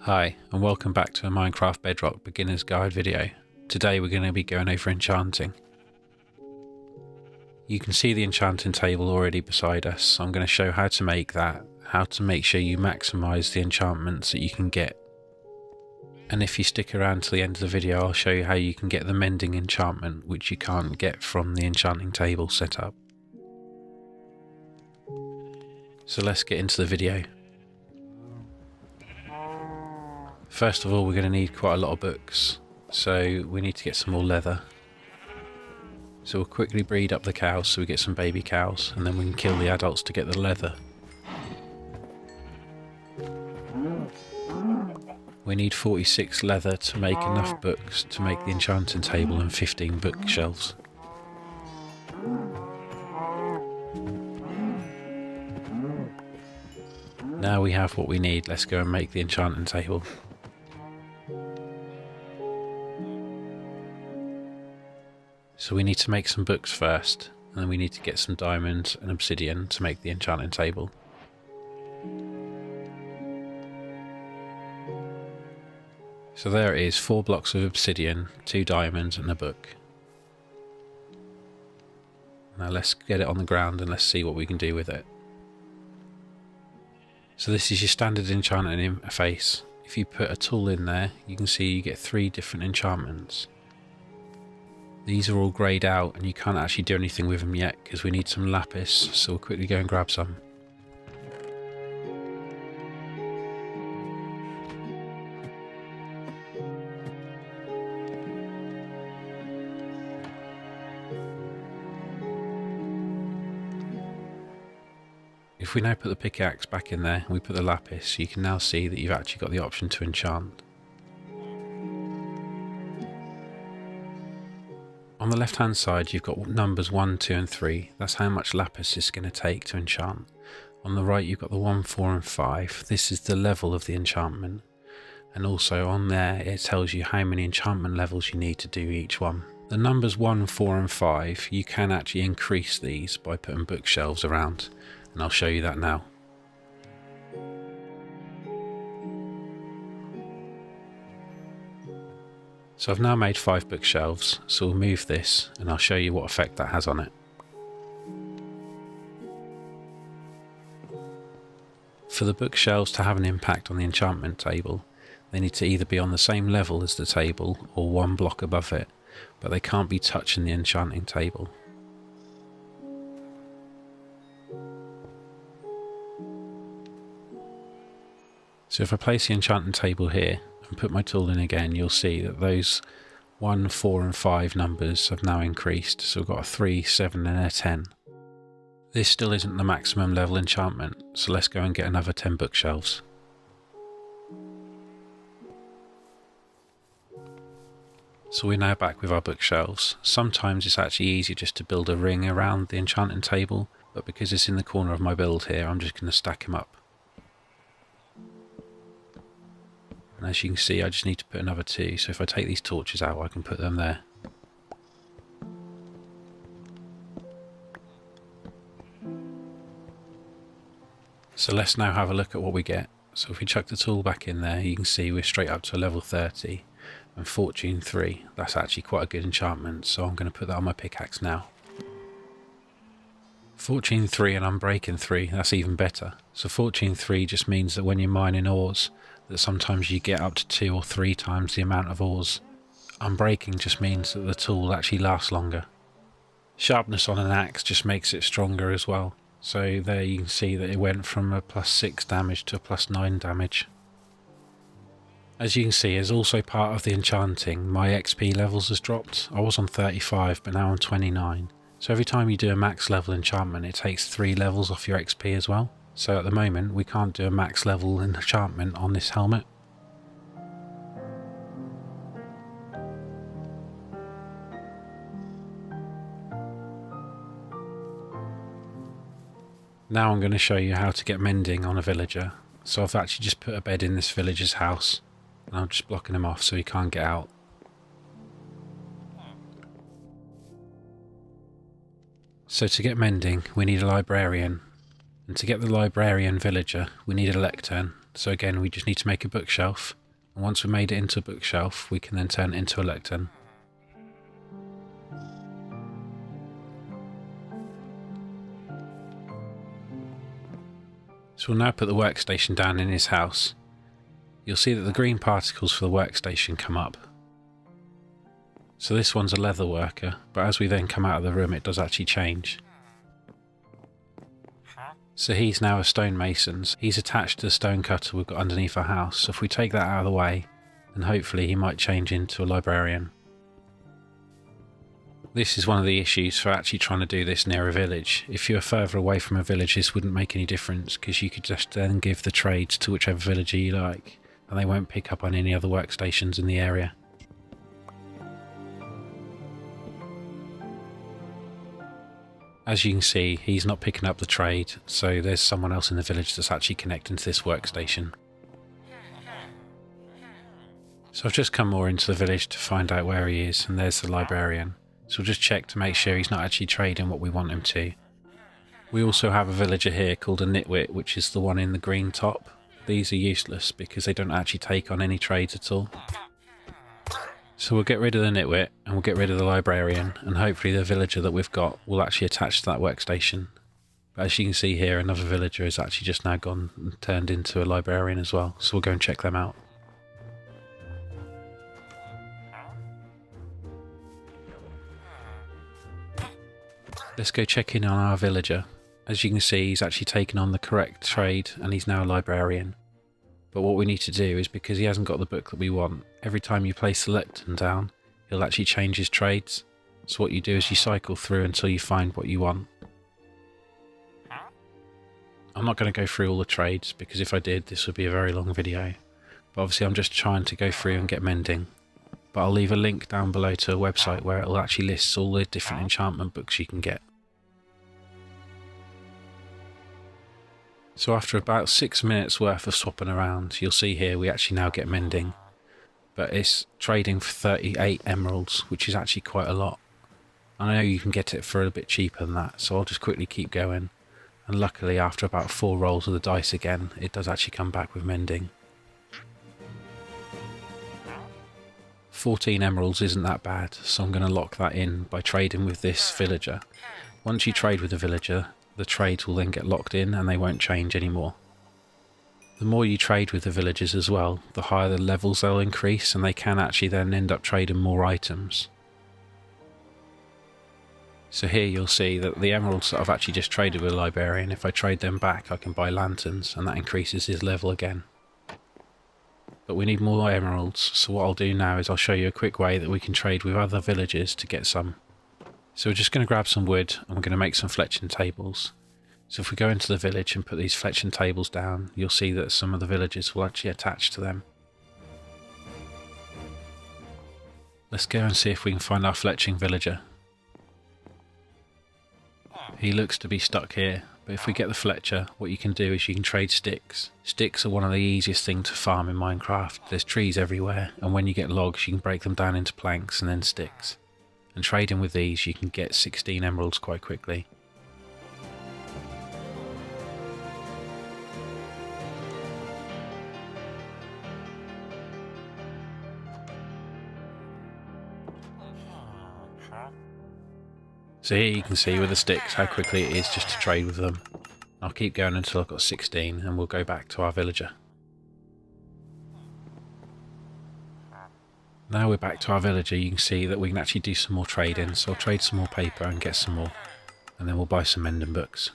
Hi, and welcome back to a Minecraft Bedrock beginner's guide video. Today we're going to be going over enchanting. You can see the enchanting table already beside us, so I'm going to show how to make that, how to make sure you maximise the enchantments that you can get. And if you stick around to the end of the video, I'll show you how you can get the mending enchantment, which you can't get from the enchanting table setup. So let's get into the video. First of all, we're going to need quite a lot of books, so we need to get some more leather. So we'll quickly breed up the cows so we get some baby cows, and then we can kill the adults to get the leather. We need 46 leather to make enough books to make the enchanting table and 15 bookshelves. Now we have what we need, let's go and make the enchanting table. So we need to make some books first, and then we need to get some diamonds and obsidian to make the enchanting table. So there it is, 4 blocks of obsidian, 2 diamonds and a book. Now let's get it on the ground and let's see what we can do with it. So this is your standard enchanting interface. If you put a tool in there, you can see you get 3 different enchantments. These are all greyed out and you can't actually do anything with them yet because we need some lapis, so we'll quickly go and grab some. If we now put the pickaxe back in there and we put the lapis, you can now see that you've actually got the option to enchant. On the left hand side you've got numbers 1, 2 and 3, that's how much lapis it's going to take to enchant. On the right you've got the 1, 4 and 5, this is the level of the enchantment. And also on there it tells you how many enchantment levels you need to do each one. The numbers 1, 4 and 5, you can actually increase these by putting bookshelves around, and I'll show you that now. So I've now made 5 bookshelves, so we'll move this and I'll show you what effect that has on it. For the bookshelves to have an impact on the enchantment table, they need to either be on the same level as the table or 1 block above it, but they can't be touching the enchanting table. So if I place the enchanting table here and put my tool in again, you'll see that those 1, 4 and 5 numbers have now increased, so we've got a 3, 7 and a 10. This still isn't the maximum level enchantment, so let's go and get another 10 bookshelves. So we're now back with our bookshelves. Sometimes it's actually easier just to build a ring around the enchanting table, but because it's in the corner of my build here, I'm just going to stack them up. And as you can see, I just need to put another 2, so if I take these torches out I can put them there. So let's now have a look at what we get. So if we chuck the tool back in there, you can see we're straight up to level 30 and Fortune 3. That's actually quite a good enchantment, so I'm going to put that on my pickaxe now. Fortune 3 and Unbreaking 3, that's even better. So Fortune 3 just means that when you're mining ores, that sometimes you get up to 2 or 3 times the amount of ores. Unbreaking just means that the tool actually lasts longer. Sharpness on an axe just makes it stronger as well. So there you can see that it went from a +6 damage to a +9 damage. As you can see, as also part of the enchanting, my XP levels has dropped. I was on 35 but now I'm 29. So every time you do a max level enchantment it takes 3 levels off your XP as well. So at the moment we can't do a max level enchantment on this helmet. Now I'm going to show you how to get mending on a villager. So I've actually just put a bed in this villager's house and I'm just blocking him off so he can't get out. So to get mending we need a librarian. And to get the librarian villager, we need a lectern. So again, we just need to make a bookshelf. And once we've made it into a bookshelf, we can then turn it into a lectern. So we'll now put the workstation down in his house. You'll see that the green particles for the workstation come up. So this one's a leather worker, but as we then come out of the room it does actually change. So he's now a stonemason. He's attached to the stone cutter we've got underneath our house, so if we take that out of the way, then hopefully he might change into a librarian. This is one of the issues for actually trying to do this near a village. If you were further away from a village this wouldn't make any difference, because you could just then give the trades to whichever villager you like, and they won't pick up on any other workstations in the area. As you can see, he's not picking up the trade, so there's someone else in the village that's actually connecting to this workstation. So I've just come more into the village to find out where he is, and there's the librarian. So we'll just check to make sure he's not actually trading what we want him to. We also have a villager here called a nitwit, which is the one in the green top. These are useless because they don't actually take on any trades at all. So we'll get rid of the nitwit and we'll get rid of the librarian, and hopefully the villager that we've got will actually attach to that workstation. But as you can see here, another villager has actually just now gone and turned into a librarian as well, so we'll go and check them out. Let's go check in on our villager. As you can see, he's actually taken on the correct trade and he's now a librarian. But what we need to do is, because he hasn't got the book that we want, every time you place the lectern down, he'll actually change his trades. So what you do is you cycle through until you find what you want. I'm not going to go through all the trades, because if I did, this would be a very long video. But obviously I'm just trying to go through and get mending. But I'll leave a link down below to a website where it'll actually list all the different enchantment books you can get. So after about 6 minutes worth of swapping around, you'll see here we actually now get mending. But it's trading for 38 emeralds, which is actually quite a lot. I know you can get it for a bit cheaper than that, so I'll just quickly keep going. And luckily after about 4 rolls of the dice again, it does actually come back with mending. 14 emeralds isn't that bad, so I'm going to lock that in by trading with this villager. Once you trade with the villager, the trades will then get locked in and they won't change anymore. The more you trade with the villagers as well, the higher the levels they'll increase, and they can actually then end up trading more items. So here you'll see that the emeralds that I've actually just traded with a librarian, if I trade them back I can buy lanterns and that increases his level again. But we need more emeralds, so what I'll do now is I'll show you a quick way that we can trade with other villagers to get some. So we're just going to grab some wood and we're going to make some fletching tables. So if we go into the village and put these fletching tables down, you'll see that some of the villagers will actually attach to them. Let's go and see if we can find our fletching villager. He looks to be stuck here, but if we get the Fletcher, what you can do is you can trade sticks. Sticks are one of the easiest things to farm in Minecraft. There's trees everywhere, and when you get logs you can break them down into planks and then sticks. And trading with these you can get 16 emeralds quite quickly. So here you can see with the sticks how quickly it is just to trade with them. I'll keep going until I've got 16 and we'll go back to our villager. Now we're back to our villager, you can see that we can actually do some more trading, so I'll trade some more paper and get some more, and then we'll buy some mending books.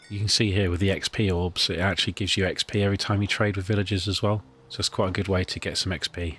You can see here with the XP orbs, it actually gives you XP every time you trade with villagers as well, so it's quite a good way to get some XP.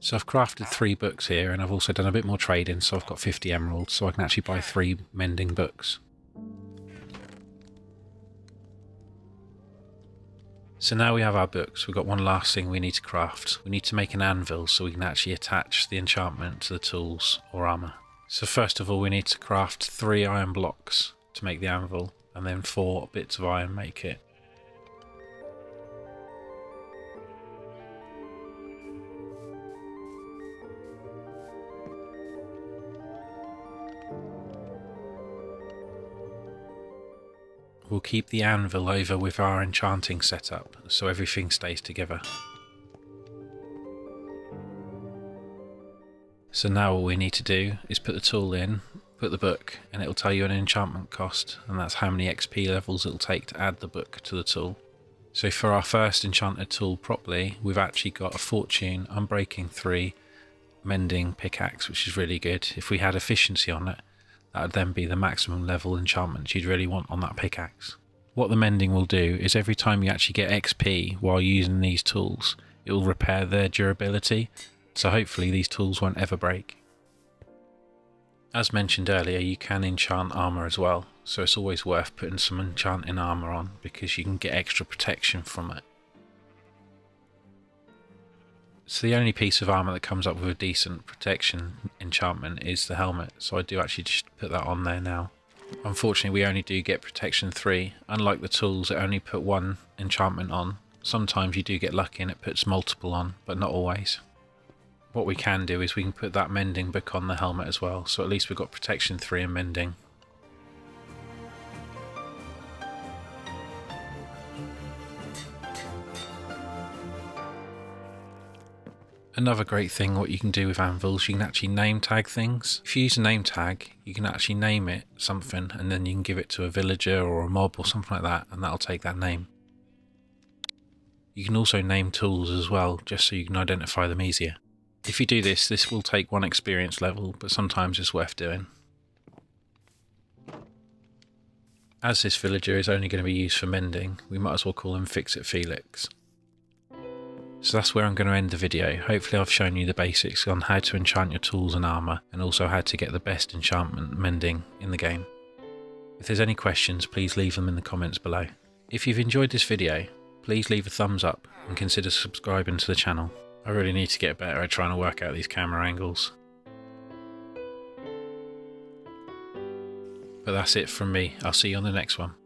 So I've crafted 3 books here, and I've also done a bit more trading, so I've got 50 emeralds, so I can actually buy 3 mending books. So now we have our books, we've got one last thing we need to craft. We need to make an anvil so we can actually attach the enchantment to the tools or armour. So first of all we need to craft 3 iron blocks to make the anvil, and then 4 bits of iron make it. We'll keep the anvil over with our enchanting setup, so everything stays together. So now all we need to do is put the tool in, put the book, and it'll tell you an enchantment cost, and that's how many XP levels it'll take to add the book to the tool. So for our first enchanted tool properly, we've actually got a fortune, unbreaking 3, mending pickaxe, which is really good. If we had efficiency on it, that would then be the maximum level enchantment you'd really want on that pickaxe. What the mending will do is every time you actually get XP while using these tools, it will repair their durability, so hopefully these tools won't ever break. As mentioned earlier, you can enchant armour as well, so it's always worth putting some enchanting armour on because you can get extra protection from it. So the only piece of armour that comes up with a decent protection enchantment is the helmet, so I do actually just put that on there now. Unfortunately we only do get protection 3, unlike the tools that only put 1 enchantment on. Sometimes you do get lucky and it puts multiple on, but not always. What we can do is we can put that mending book on the helmet as well, so at least we've got protection 3 and mending. Another great thing what you can do with anvils, you can actually name tag things. If you use a name tag, you can actually name it something and then you can give it to a villager or a mob or something like that, and that'll take that name. You can also name tools as well, just so you can identify them easier. If you do this, this will take 1 experience level, but sometimes it's worth doing. As this villager is only going to be used for mending, we might as well call him Fix It Felix. So that's where I'm going to end the video. Hopefully I've shown you the basics on how to enchant your tools and armour, and also how to get the best enchantment mending in the game. If there's any questions, please leave them in the comments below. If you've enjoyed this video, please leave a thumbs up and consider subscribing to the channel. I really need to get better at trying to work out these camera angles. But that's it from me. I'll see you on the next one.